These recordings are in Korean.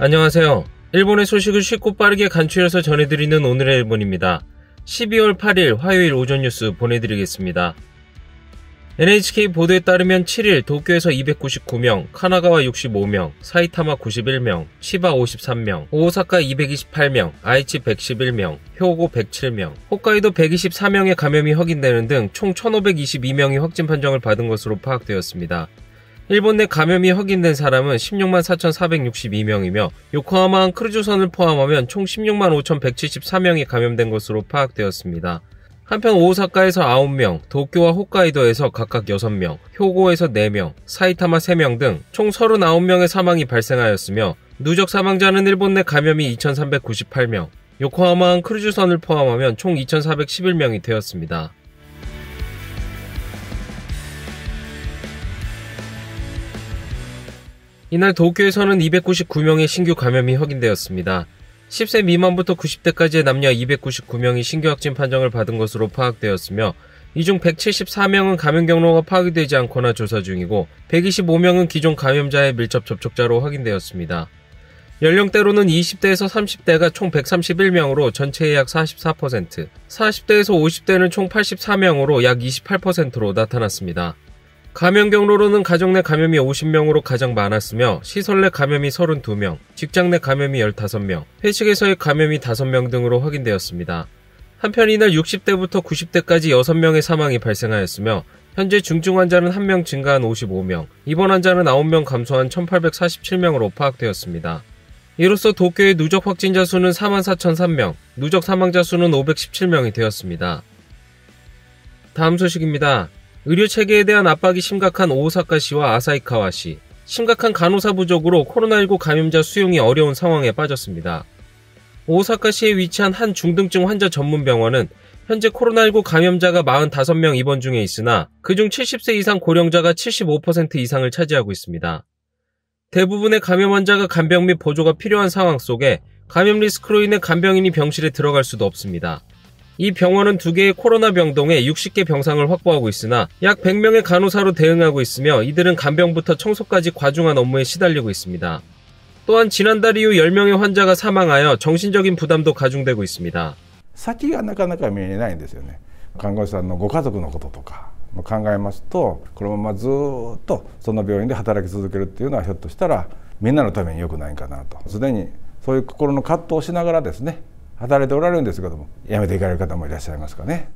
안녕하세요. 일본의 소식을 쉽고 빠르게 간추려서 전해드리는 오늘의 일본입니다. 12월 8일 화요일 오전 뉴스 보내드리겠습니다. NHK 보도에 따르면 7일 도쿄에서 299명, 카나가와 65명, 사이타마 91명, 치바 53명, 오사카 228명, 아이치 111명, 효고 107명, 홋카이도 124명의 감염이 확인되는 등 총 1522명이 확진 판정을 받은 것으로 파악되었습니다. 일본 내 감염이 확인된 사람은 16만 4,462명이며 요코하마항 크루즈선을 포함하면 총 16만 5,174명이 감염된 것으로 파악되었습니다. 한편 오사카에서 9명, 도쿄와 홋카이도에서 각각 6명, 효고에서 4명, 사이타마 3명 등 총 39명의 사망이 발생하였으며 누적 사망자는 일본 내 감염이 2,398명, 요코하마항 크루즈선을 포함하면 총 2,411명이 되었습니다. 이날 도쿄에서는 299명의 신규 감염이 확인되었습니다. 10세 미만부터 90대까지의 남녀 299명이 신규 확진 판정을 받은 것으로 파악되었으며 이 중 174명은 감염 경로가 파악이 되지 않거나 조사 중이고 125명은 기존 감염자의 밀접 접촉자로 확인되었습니다. 연령대로는 20대에서 30대가 총 131명으로 전체의 약 44%, 40대에서 50대는 총 84명으로 약 28%로 나타났습니다. 감염 경로로는 가정 내 감염이 50명으로 가장 많았으며 시설 내 감염이 32명, 직장 내 감염이 15명, 회식에서의 감염이 5명 등으로 확인되었습니다. 한편 이날 60대부터 90대까지 6명의 사망이 발생하였으며 현재 중증 환자는 1명 증가한 55명, 입원 환자는 9명 감소한 1,847명으로 파악되었습니다. 이로써 도쿄의 누적 확진자 수는 44,003명, 누적 사망자 수는 517명이 되었습니다. 다음 소식입니다. 의료 체계에 대한 압박이 심각한 오사카시와 아사히카와시, 심각한 간호사 부족으로 코로나19 감염자 수용이 어려운 상황에 빠졌습니다. 오사카시에 위치한 한 중등증 환자 전문 병원은 현재 코로나19 감염자가 45명 입원 중에 있으나 그중 70세 이상 고령자가 75% 이상을 차지하고 있습니다. 대부분의 감염 환자가 간병 및 보조가 필요한 상황 속에 감염 리스크로 인해 간병인이 병실에 들어갈 수도 없습니다. 이 병원은 2개의 코로나 병동에 60개 병상을 확보하고 있으나 약 100명의 간호사로 대응하고 있으며 이들은 간병부터 청소까지 과중한 업무에 시달리고 있습니다. 또한 지난달 이후 10명의 환자가 사망하여 정신적인 부담도 가중되고 있습니다. 先がなかなか見えないんですよね。看護師さんのご家族のこととか考えますと、このままずっとその病院で働き続けるっていうのはひょっとしたらみんなのために良くないかなと、すでにそういう心の葛藤をしながらですね、働いておられるんですけども、辞めていかれる方もいらっしゃいますかね。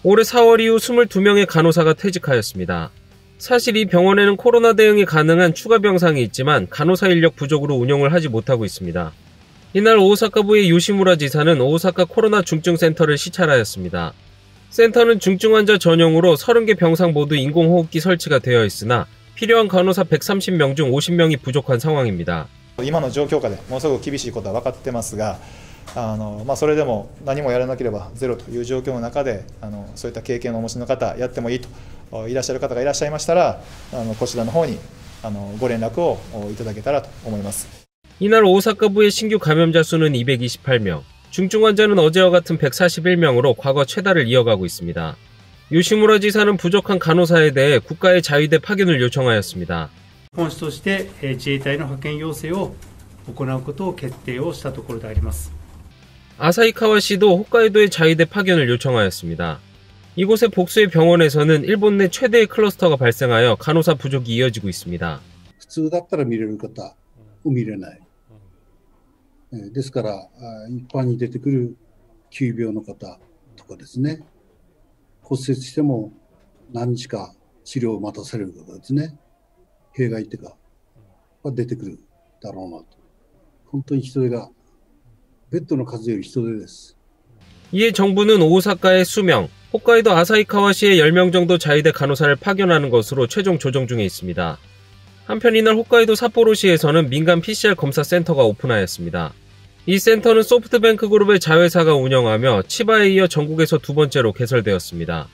올해 4월 이후 22명의 간호사가 퇴직하였습니다. 사실 이 병원에는 코로나 대응이 가능한 추가 병상이 있지만 간호사 인력 부족으로 운영을 하지 못하고 있습니다. 이날 오사카부의 요시무라 지사는 오사카 코로나 중증센터를 시찰하였습니다. 센터는 중증 환자 전용으로 30개 병상 모두 인공호흡기 설치가 되어 있으나 필요한 간호사 130명 중 50명이 부족한 상황입니다. 今の状況下でものすごく厳しいことは分かってますが、それでも何もやらなければゼロという状況の中でそういった経験をお持ちの方、やってもいいといらっしゃる方がいらっしゃいましたら、こちらの方にご連絡をいただけたらと思います。 이날 오사카부의 신규 감염자 수는 228명, 중증 환자는 어제와 같은 141명으로 과거 최다를 이어가고 있습니다. 요시무라 지사는 부족한 간호사에 대해 국가의 자위대 파견을 요청하였습니다. 本市として自衛隊の派遣要請を行うことを決定をしたところであります。 아사히카와시도 홋카이도의 자위대 파견을 요청하였습니다. 이곳의 복수의 병원에서는 일본 내 최대의 클러스터가 발생하여 간호사 부족이 이어지고 있습니다. 普通だったら見れる方を見れない。ですから一般に出てくる急病の方とかですね、骨折しても何日か治療を待たされる方ですね、弊害っていうかは出てくるだろうなと。本当に人手がベッドの数より人手です。 이에 정부는 오사카에 수명, 홋카이도 아사히카와시에 10명 정도 자위대 간호사를 파견하는 것으로 최종 조정 중에 있습니다. 한편 이날 홋카이도 삿포로시에서는 민간 PCR 검사 센터가 오픈하였습니다. 이 센터는 소프트뱅크 그룹의 자회사가 운영하며 치바에 이어 전국에서 2번째로 개설되었습니다.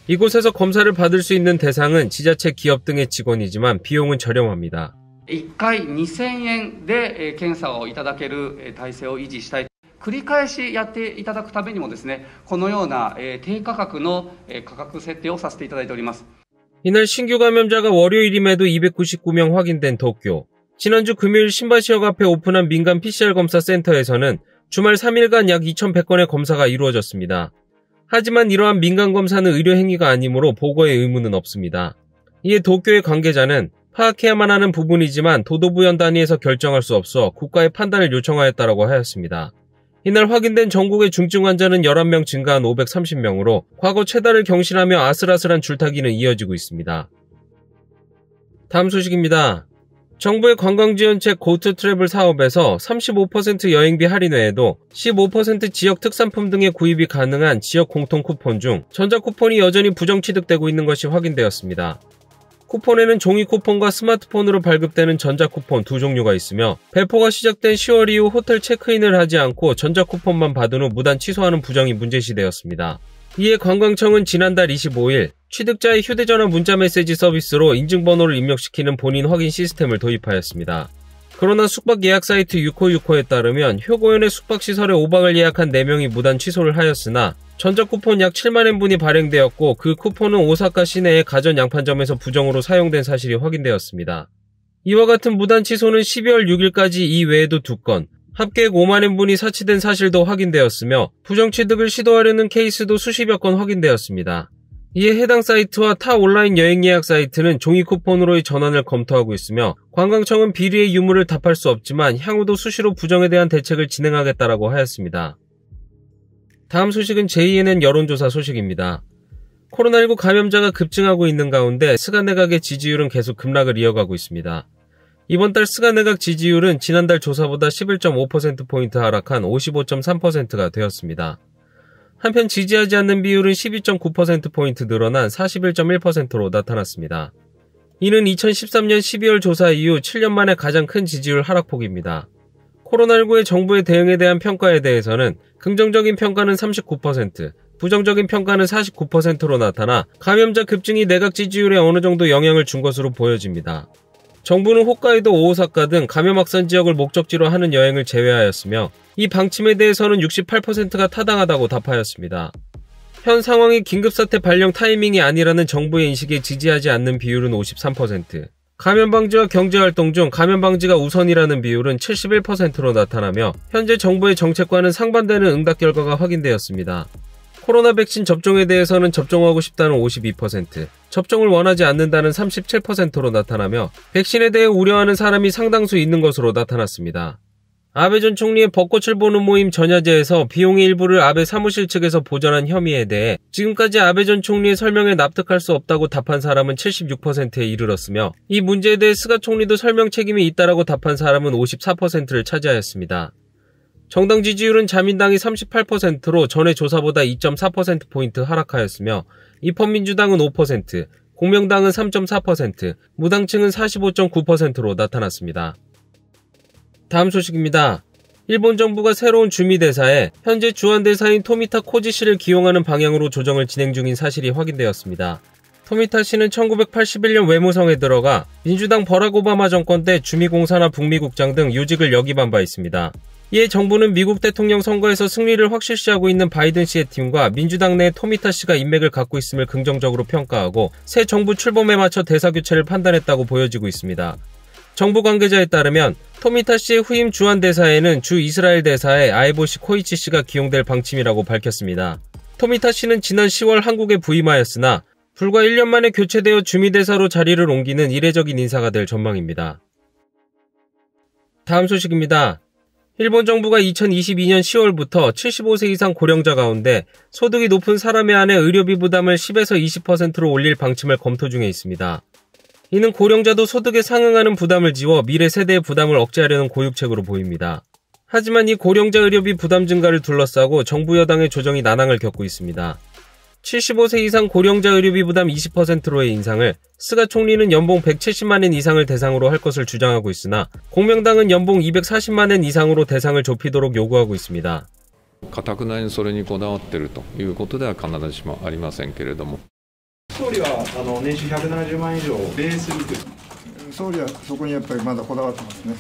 이곳에서 검사를 받을 수 있는 대상은 지자체 기업 등의 직원이지만 비용은 저렴합니다. 1回2000円で検査をいただける体制を維持したい。繰り返しやっていただくためにもですね、このような低価格の価格設定をさせていただいております。 이날 신규 감염자가 월요일임에도 299명 확인된 도쿄. 지난주 금요일 신바시역 앞에 오픈한 민간 PCR 검사 센터에서는 주말 3일간 약 2,100건의 검사가 이루어졌습니다. 하지만 이러한 민간 검사는 의료 행위가 아니므로 보고의 의무는 없습니다. 이에 도쿄의 관계자는 파악해야만 하는 부분이지만 도도부연 단위에서 결정할 수 없어 국가의 판단을 요청하였다고 하였습니다. 이날 확인된 전국의 중증 환자는 11명 증가한 530명으로 과거 최다를 경신하며 아슬아슬한 줄타기는 이어지고 있습니다. 다음 소식입니다. 정부의 관광지원책 고투트래블 사업에서 35% 여행비 할인 외에도 15% 지역 특산품 등의 구입이 가능한 지역 공통 쿠폰 중 전자쿠폰이 여전히 부정 취득되고 있는 것이 확인되었습니다. 쿠폰에는 종이 쿠폰과 스마트폰으로 발급되는 전자쿠폰 두 종류가 있으며 배포가 시작된 10월 이후 호텔 체크인을 하지 않고 전자쿠폰만 받은 후 무단 취소하는 부정이 문제시되었습니다. 이에 관광청은 지난달 25일 취득자의 휴대전화 문자메시지 서비스로 인증번호를 입력시키는 본인 확인 시스템을 도입하였습니다. 그러나 숙박 예약 사이트 유코유코에 따르면 효고현의 숙박시설에 5박을 예약한 4명이 무단 취소를 하였으나 전자쿠폰 약 7만엔분이 발행되었고 그 쿠폰은 오사카 시내의 가전 양판점에서 부정으로 사용된 사실이 확인되었습니다. 이와 같은 무단 취소는 12월 6일까지 이 외에도 2건, 합계액 5만엔분이 사치된 사실도 확인되었으며 부정 취득을 시도하려는 케이스도 수십여 건 확인되었습니다. 이에 해당 사이트와 타 온라인 여행 예약 사이트는 종이 쿠폰으로의 전환을 검토하고 있으며 관광청은 비리의 유무를 답할 수 없지만 향후도 수시로 부정에 대한 대책을 진행하겠다라고 하였습니다. 다음 소식은 JNN 여론조사 소식입니다. 코로나19 감염자가 급증하고 있는 가운데 스가 내각의 지지율은 계속 급락을 이어가고 있습니다. 이번 달 스가 내각 지지율은 지난달 조사보다 11.5%포인트 하락한 55.3%가 되었습니다. 한편 지지하지 않는 비율은 12.9%포인트 늘어난 41.1%로 나타났습니다. 이는 2013년 12월 조사 이후 7년 만에 가장 큰 지지율 하락폭입니다. 코로나19의 정부의 대응에 대한 평가에 대해서는 긍정적인 평가는 39%, 부정적인 평가는 49%로 나타나 감염자 급증이 내각 지지율에 어느 정도 영향을 준 것으로 보여집니다. 정부는 홋카이도 오사카 등 감염 확산 지역을 목적지로 하는 여행을 제외하였으며 이 방침에 대해서는 68%가 타당하다고 답하였습니다. 현 상황이 긴급사태 발령 타이밍이 아니라는 정부의 인식에 지지하지 않는 비율은 53%, 감염 방지와 경제 활동 중 감염 방지가 우선이라는 비율은 71%로 나타나며 현재 정부의 정책과는 상반되는 응답 결과가 확인되었습니다. 코로나 백신 접종에 대해서는 접종하고 싶다는 52%, 접종을 원하지 않는다는 37%로 나타나며 백신에 대해 우려하는 사람이 상당수 있는 것으로 나타났습니다. 아베 전 총리의 벚꽃을 보는 모임 전야제에서 비용의 일부를 아베 사무실 측에서 보전한 혐의에 대해 지금까지 아베 전 총리의 설명에 납득할 수 없다고 답한 사람은 76%에 이르렀으며 이 문제에 대해 스가 총리도 설명 책임이 있다라고 답한 사람은 54%를 차지하였습니다. 정당 지지율은 자민당이 38%로 전해 조사보다 2.4%포인트 하락하였으며 입헌민주당은 5%, 공명당은 3.4%, 무당층은 45.9%로 나타났습니다. 다음 소식입니다. 일본 정부가 새로운 주미대사에 현재 주한대사인 토미타 코지씨를 기용하는 방향으로 조정을 진행 중인 사실이 확인되었습니다. 토미타 씨는 1981년 외무성에 들어가 민주당 버락 오바마 정권 때 주미공사나 북미국장 등 요직을 역임한 바 있습니다. 이에 정부는 미국 대통령 선거에서 승리를 확실시하고 있는 바이든 씨의 팀과 민주당 내 토미타 씨가 인맥을 갖고 있음을 긍정적으로 평가하고 새 정부 출범에 맞춰 대사 교체를 판단했다고 보여지고 있습니다. 정부 관계자에 따르면 토미타 씨의 후임 주한대사에는 주 이스라엘 대사의 아에보시 코이치 씨가 기용될 방침이라고 밝혔습니다. 토미타 씨는 지난 10월 한국에 부임하였으나 불과 1년 만에 교체되어 주미대사로 자리를 옮기는 이례적인 인사가 될 전망입니다. 다음 소식입니다. 일본 정부가 2022년 10월부터 75세 이상 고령자 가운데 소득이 높은 사람에 한해 의료비 부담을 10에서 20%로 올릴 방침을 검토 중에 있습니다. 이는 고령자도 소득에 상응하는 부담을 지워 미래 세대의 부담을 억제하려는 고육책으로 보입니다. 하지만 이 고령자 의료비 부담 증가를 둘러싸고 정부 여당의 조정이 난항을 겪고 있습니다. 75세 이상 고령자 의료비 부담 20%로의 인상을 스가 총리는 연봉 170만엔 이상을 대상으로 할 것을 주장하고 있으나 공명당은 연봉 240만엔 이상으로 대상을 좁히도록 요구하고 있습니다. かたくなにそれにこだわっているということでは必ずしもありませんけれども総理は年収170万円以上ベースに総理はそこにやっぱりまだこだわってますね。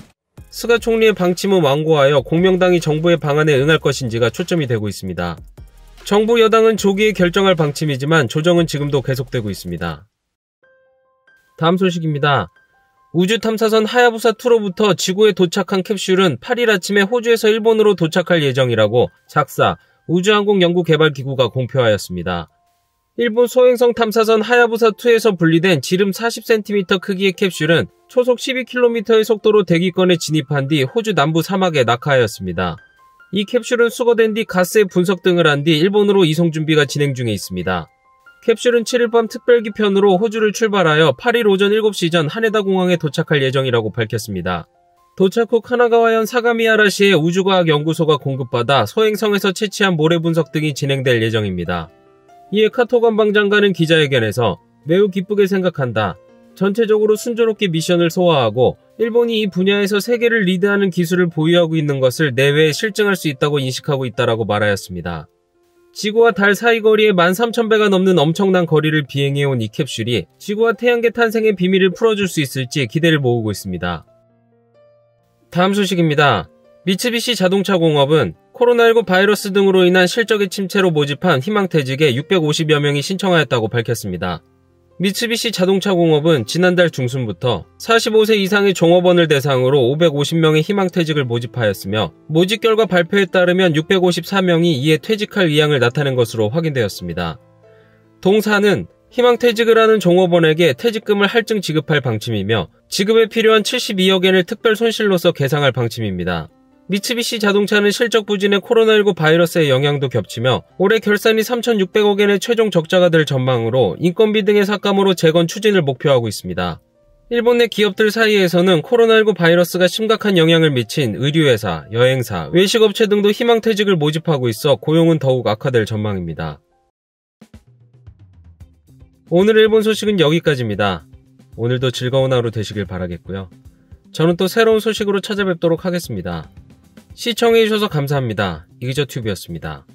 스가 총리의 방침은 완고하여 공명당이 정부의 방안에 응할 것인지가 초점이 되고 있습니다. 정부 여당은 조기에 결정할 방침이지만 조정은 지금도 계속되고 있습니다. 다음 소식입니다. 우주 탐사선 하야부사2로부터 지구에 도착한 캡슐은 8일 아침에 호주에서 일본으로 도착할 예정이라고 작사 우주항공연구개발기구가 공표하였습니다. 일본 소행성 탐사선 하야부사2에서 분리된 지름 40cm 크기의 캡슐은 초속 12km의 속도로 대기권에 진입한 뒤 호주 남부 사막에 낙하하였습니다. 이 캡슐은 수거된 뒤 가스의 분석 등을 한 뒤 일본으로 이송 준비가 진행 중에 있습니다. 캡슐은 7일 밤 특별기 편으로 호주를 출발하여 8일 오전 7시 전 하네다 공항에 도착할 예정이라고 밝혔습니다. 도착 후 카나가와현 사가미하라시의 우주과학연구소가 공급받아 소행성에서 채취한 모래 분석 등이 진행될 예정입니다. 이에 카토 관방장관은 기자회견에서 매우 기쁘게 생각한다. 전체적으로 순조롭게 미션을 소화하고 일본이 이 분야에서 세계를 리드하는 기술을 보유하고 있는 것을 내외에 실증할 수 있다고 인식하고 있다라고 말하였습니다. 지구와 달 사이 거리에 13,000배가 넘는 엄청난 거리를 비행해온 이 캡슐이 지구와 태양계 탄생의 비밀을 풀어줄 수 있을지 기대를 모으고 있습니다. 다음 소식입니다. 미쓰비시 자동차 공업은 코로나19 바이러스 등으로 인한 실적의 침체로 모집한 희망퇴직에 650여 명이 신청하였다고 밝혔습니다. 미쓰비시 자동차 공업은 지난달 중순부터 45세 이상의 종업원을 대상으로 550명의 희망퇴직을 모집하였으며 모집 결과 발표에 따르면 654명이 이에 퇴직할 의향을 나타낸 것으로 확인되었습니다. 동사는 희망퇴직을 하는 종업원에게 퇴직금을 할증 지급할 방침이며 지급에 필요한 72억엔을 특별 손실로서 계상할 방침입니다. 미쓰비시 자동차는 실적 부진에 코로나19 바이러스의 영향도 겹치며 올해 결산이 3,600억엔의 최종 적자가 될 전망으로 인건비 등의 삭감으로 재건 추진을 목표하고 있습니다. 일본 내 기업들 사이에서는 코로나19 바이러스가 심각한 영향을 미친 의류회사, 여행사, 외식업체 등도 희망퇴직을 모집하고 있어 고용은 더욱 악화될 전망입니다. 오늘 일본 소식은 여기까지입니다. 오늘도 즐거운 하루 되시길 바라겠고요. 저는 또 새로운 소식으로 찾아뵙도록 하겠습니다. 시청해주셔서 감사합니다. 이기저튜브였습니다.